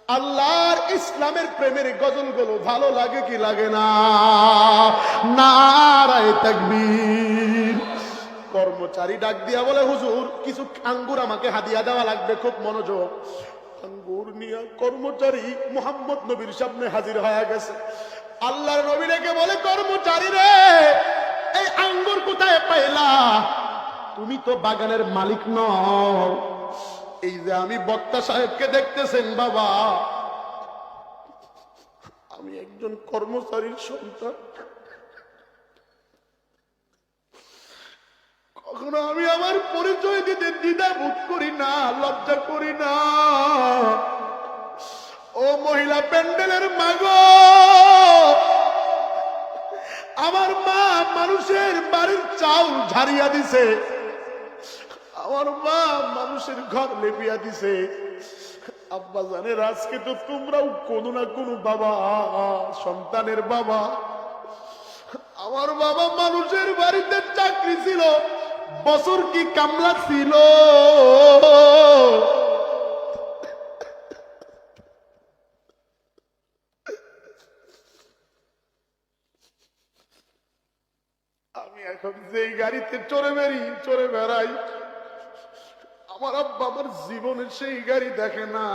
আল্লাহর ইসলামের প্রেমের গজলগুলো ভালো লাগে কি লাগে না? নারায়ে তাকবীর। কর্মচারী ডাক দিয়া বলে, হুজুর কিছু আঙ্গুর আমাকে হাদিয়া দেওয়া লাগবে, খুব মনোযোগ। আঙ্গুর নিয়ে কর্মচারী মুহাম্মদ নবীর সামনে হাজির হয়ে গেছে। আল্লাহর নবী ডেকে বলে, কর্মচারী রে, এই আঙ্গুর কোথায় পাইলা? তুমি তো বাগানের মালিক নও। এই যে আমি বক্তা সাহেবকে দেখতেছেন বাবা, আমি একজন কর্মচারীর সন্তান। কখনো আমি আমার পরিচয় দিতে দ্বিধা বোধ করি না, লজ্জা করি না। ও মহিলা প্যান্ডেলের মাগো, আমার মা মানুষের বাড়ির চাউল ঝাড়িয়া দিছে, আমার মা মানুষের ঘর লেপিয়া দিছে। আব্বা জানের আজকে তো তোমরাও কোনো না কোনো বাবা, সন্তানের বাবা। আমার বাবা মানুষের বাড়িতে চাকরি ছিল, বছর কি কামলা ছিল। আমি এখন যেই গাড়িতে চড়ে বেড়াই, আমার আব্বা আমার জীবনে সেই গাড়ি দেখে না।